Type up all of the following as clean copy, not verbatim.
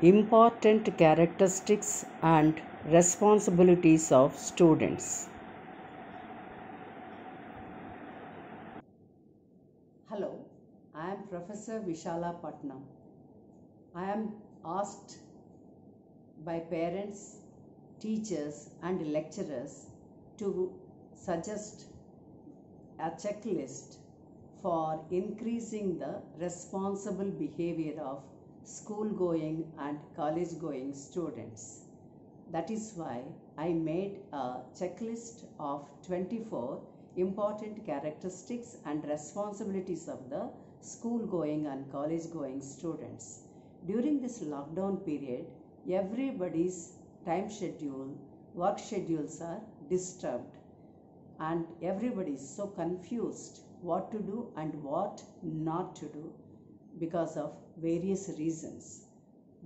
Important characteristics and responsibilities of students. Hello, I am Professor Vishala Patnam. I am asked by parents, teachers, and lecturers to suggest a checklist for increasing the responsible behavior of school going and college going students. That is why I made a checklist of 24 important characteristics and responsibilities of the school going and college going students. During this lockdown period, everybody's time schedule, work schedules are disturbed, and everybody is so confused what to do and what not to do because of various reasons.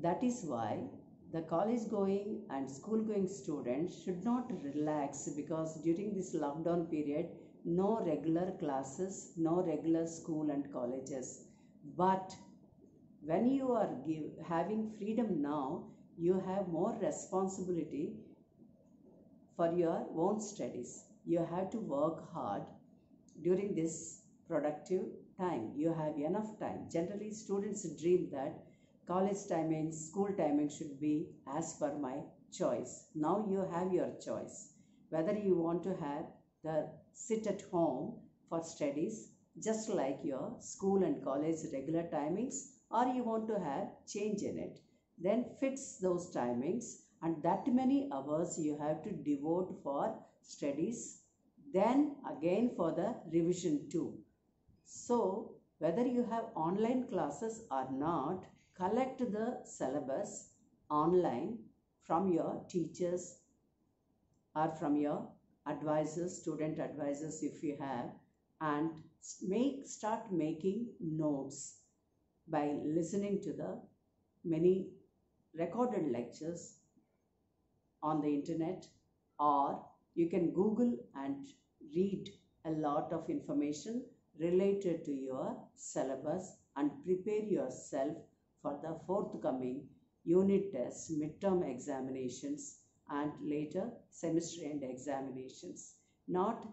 That is why the college going and school going students should not relax, because during this lockdown period no regular classes, no regular school and colleges. But when you are having freedom now, you have more responsibility for your own studies. You have to work hard during this productive time. You have enough time. Generally, students dream that college timing, school timing should be as per my choice. Now you have your choice. Whether you want to have the sit at home for studies, just like your school and college regular timings, or you want to have change in it, then fix those timings, and that many hours you have to devote for studies, then again for the revision too. So whether you have online classes or not, collect the syllabus online from your teachers or from your advisors, student advisors if you have, and start making notes by listening to the many recorded lectures on the internet, or you can Google and read a lot of information related to your syllabus and prepare yourself for the forthcoming unit tests, midterm examinations, and later semester end examinations. Not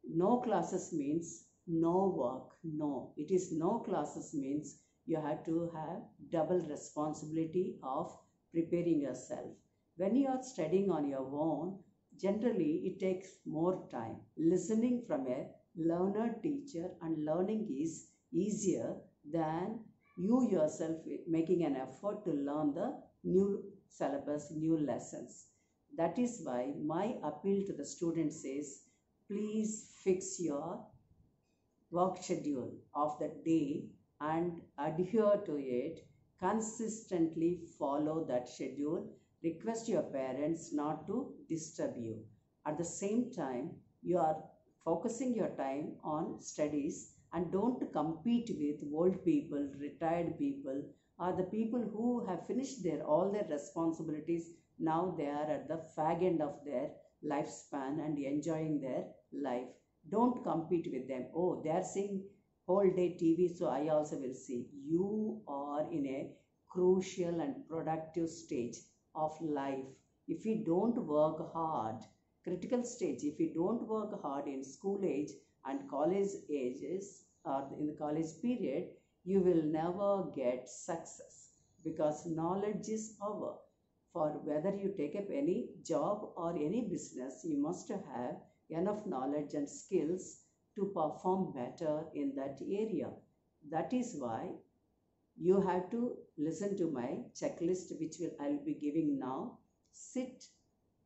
no classes means no work. No, it is no classes means you have to have double responsibility of preparing yourself. When you are studying on your own, generally it takes more time. Listening from a learner teacher and learning is easier than you yourself making an effort to learn the new syllabus, new lessons. That is why my appeal to the students is, please fix your work schedule of the day and adhere to it. Consistently follow that schedule. Request your parents not to disturb you. At the same time, you are focusing your time on studies, and don't compete with old people, retired people, or the people who have finished all their responsibilities. Now they are at the fag end of their lifespan and enjoying their life. Don't compete with them. Oh, they are seeing whole day TV, so I also will see. You are in a crucial and productive stage of life. If you don't work hard, critical stage, if you don't work hard in school age and college ages, or in the college period, you will never get success, because knowledge is power. For whether you take up any job or any business, you must have enough knowledge and skills to perform better in that area. That is why you have to listen to my checklist, which I'll be giving now. Sit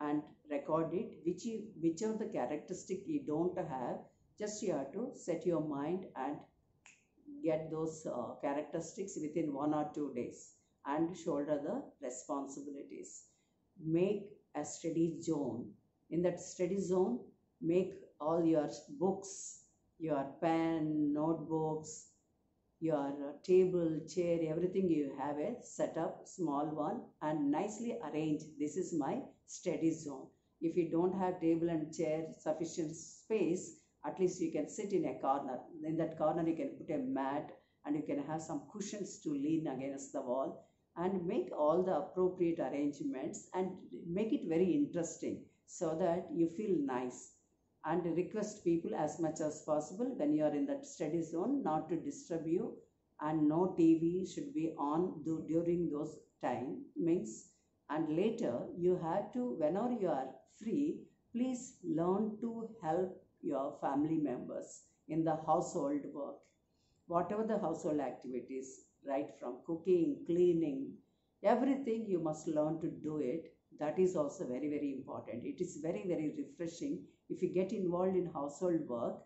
and record it. Whichever the characteristic you don't have, just you have to set your mind and get those characteristics within 1 or 2 days, and shoulder the responsibilities. Make a study zone. In that study zone, make all your books, your pen, notebooks, your table, chair, everything you have a setup, small one, and nicely arrange. This is my study zone. If you don't have table and chair sufficient space, at least you can sit in a corner. In that corner, you can put a mat, and you can have some cushions to lean against the wall. and make all the appropriate arrangements and make it very interesting so that you feel nice, and request people as much as possible when you are in that study zone not to disturb you, and no TV should be on during those time means. And later you have to, whenever you are free, please learn to help your family members in the household work, whatever the household activities, right from cooking, cleaning, everything you must learn to do it. That is also very, very important. It is very, very refreshing if you get involved in household work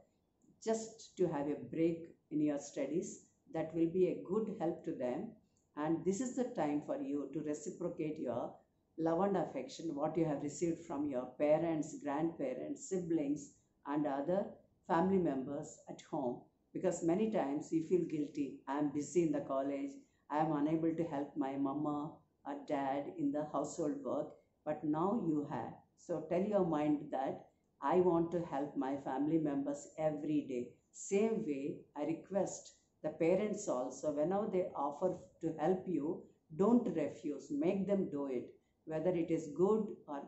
just to have a break in your studies. That will be a good help to them. And this is the time for you to reciprocate your love and affection, what you have received from your parents, grandparents, siblings, and other family members at home. Because many times you feel guilty. I am busy in the college. I am unable to help my mama or dad in the household work. But now you have. So tell your mind that I want to help my family members every day. Same way, I request the parents also, whenever they offer to help you, don't refuse. Make them do it. Whether it is good or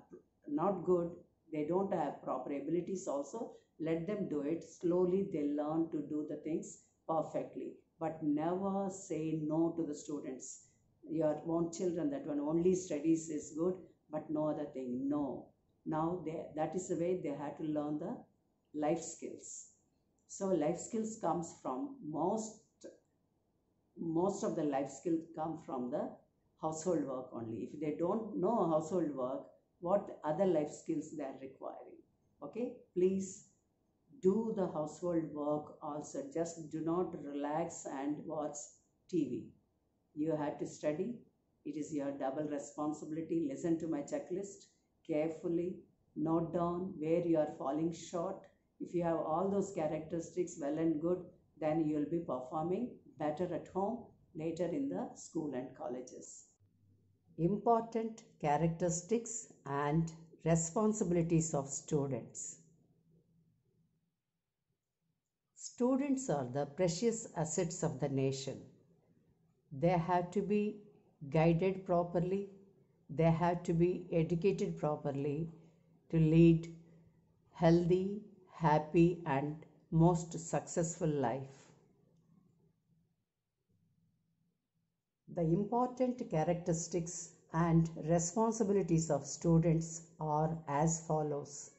not good, they don't have proper abilities also, let them do it. Slowly they learn to do the things perfectly. But never say no to the students. Your own children, that one only studies is good, but no other thing. No. Now that is the way they have to learn the life skills. So life skills comes from most of the life skills come from the household work only. If they don't know household work, what other life skills they are requiring? Okay, please do the household work also. Just do not relax and watch TV. You have to study. It is your double responsibility. Listen to my checklist carefully. Note down where you are falling short. If you have all those characteristics well and good, then you will be performing better at home, later in the school and colleges. Important characteristics and responsibilities of students. Students are the precious assets of the nation. They have to be guided properly. They have to be educated properly to lead healthy, happy, and most successful life. The important characteristics and responsibilities of students are as follows.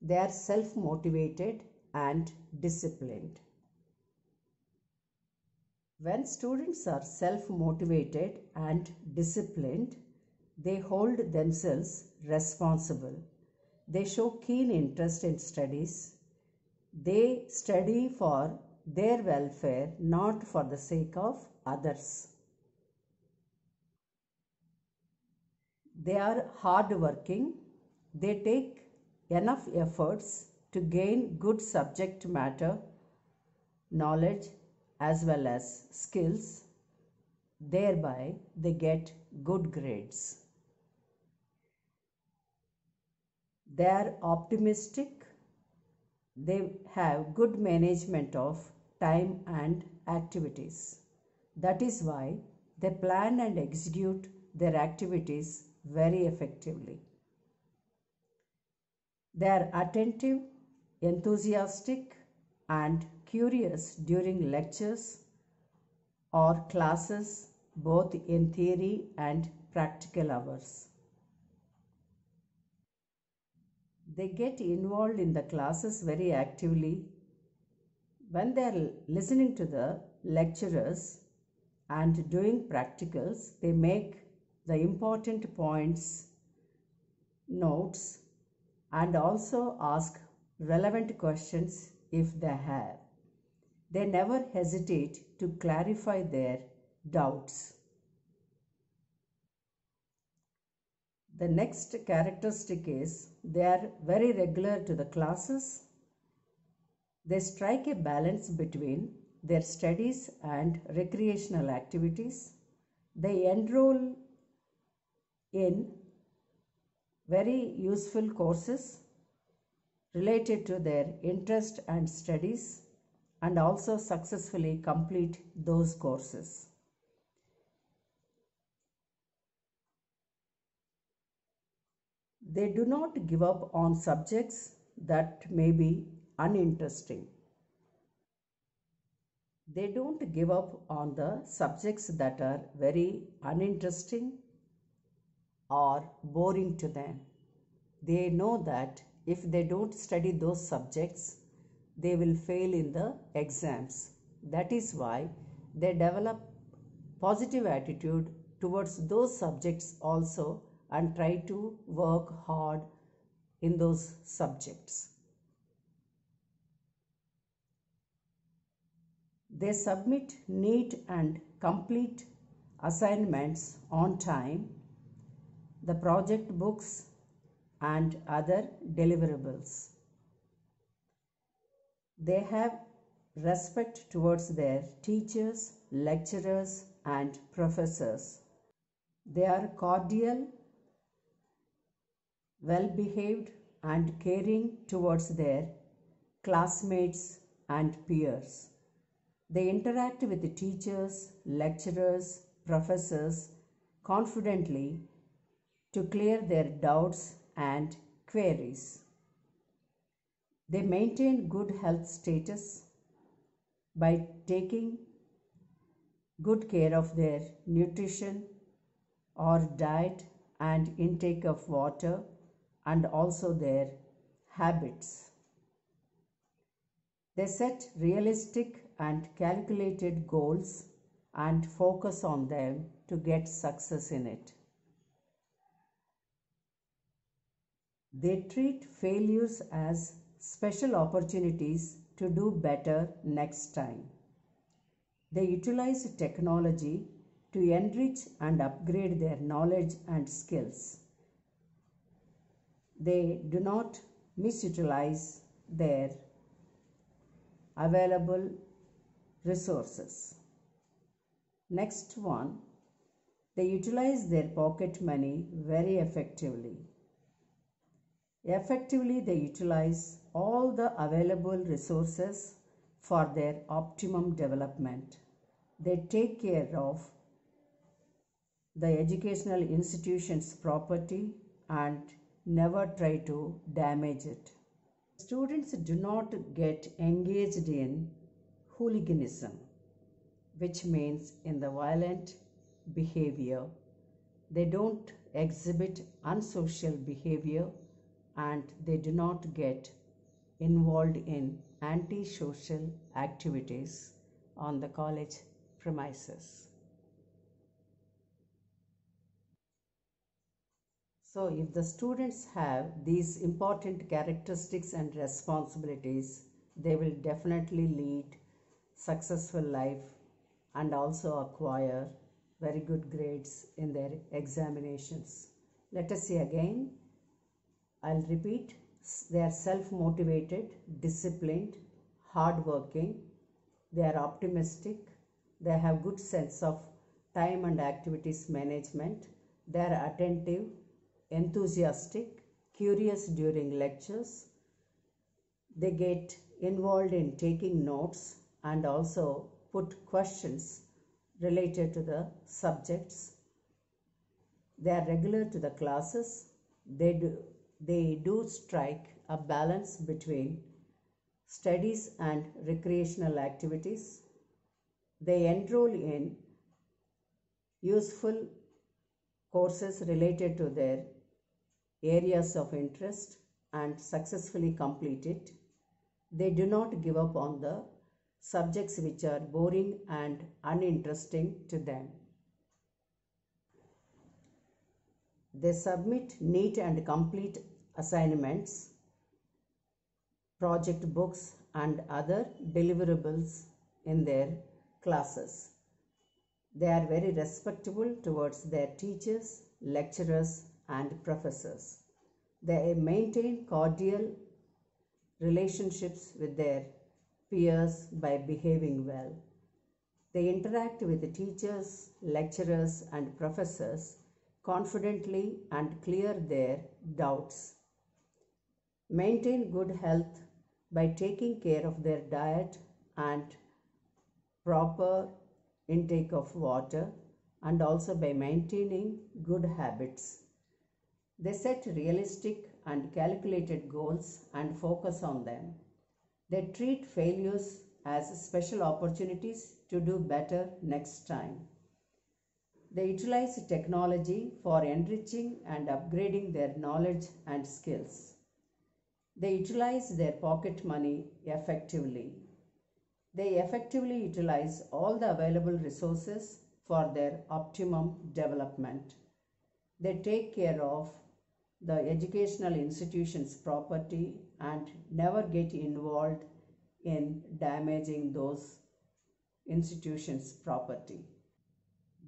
They are self-motivated and disciplined. When students are self-motivated and disciplined, they hold themselves responsible. They show keen interest in studies. They study for their welfare, not for the sake of others. They are hardworking. They take enough efforts to gain good subject matter knowledge as well as skills. Thereby, they get good grades. They are optimistic. They have good management of time and activities. That is why they plan and execute their activities very effectively. They are attentive, enthusiastic, and curious during lectures or classes, both in theory and practical hours. They get involved in the classes very actively. When they are listening to the lecturers and doing practicals, they make the important points notes and also ask relevant questions if they have. They never hesitate to clarify their doubts. The next characteristic is they are very regular to the classes. They strike a balance between their studies and recreational activities. They enroll in very useful courses related to their interest and studies and also successfully complete those courses. They do not give up on subjects that may be uninteresting. They don't give up on the subjects that are very uninteresting or boring to them. They know that if they don't study those subjects, they will fail in the exams. That is why they develop positive attitude towards those subjects also and try to work hard in those subjects. They submit neat and complete assignments on time, the project books, and other deliverables. They have respect towards their teachers, lecturers, and professors. They are cordial, well behaved, and caring towards their classmates and peers. They interact with the teachers, lecturers, professors confidently to clear their doubts and queries. They maintain good health status by taking good care of their nutrition or diet and intake of water and also their habits. They set realistic and calculated goals and focus on them to get success in it. They treat failures as special opportunities to do better next time. They utilize technology to enrich and upgrade their knowledge and skills. They do not misutilize their available resources. Next one, they utilize their pocket money very effectively. Effectively, they utilize all the available resources for their optimum development. They take care of the educational institution's property and never try to damage it. Students do not get engaged in hooliganism, which means in the violent behavior. They don't exhibit unsocial behavior and they do not get involved in antisocial activities on the college premises. So if the students have these important characteristics and responsibilities, they will definitely lead successful life and also acquire very good grades in their examinations. Let us see again. I'll repeat. They are self-motivated, disciplined, hardworking. They are optimistic. They have good sense of time and activities management. They are attentive, enthusiastic, curious during lectures. They get involved in taking notes and also put questions related to the subjects. They are regular to the classes. They do strike a balance between studies and recreational activities. They enroll in useful courses related to their areas of interest and successfully complete it. They do not give up on the subjects which are boring and uninteresting to them. They submit neat and complete assignments, project books, and other deliverables in their classes. They are very respectable towards their teachers, lecturers, and professors. They maintain cordial relationships with their peers by behaving well. They interact with the teachers, lecturers, and professors confidently and clear their doubts. Maintain good health by taking care of their diet and proper intake of water and also by maintaining good habits. They set realistic and calculated goals and focus on them. They treat failures as special opportunities to do better next time. They utilize technology for enriching and upgrading their knowledge and skills. They utilize their pocket money effectively. They effectively utilize all the available resources for their optimum development. They take care of the educational institution's property and never get involved in damaging those institutions' property.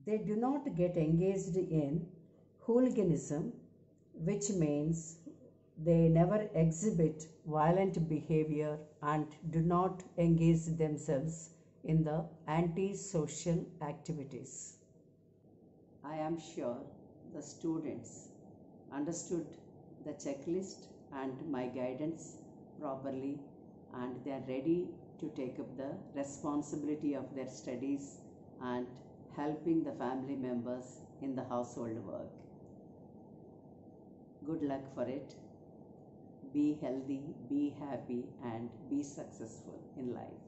They do not get engaged in hooliganism, which means they never exhibit violent behavior and do not engage themselves in the anti-social activities. I am sure the students understood the checklist and my guidance properly, and they are ready to take up the responsibility of their studies and helping the family members in the household work. Good luck for it. Be healthy, be happy, and be successful in life.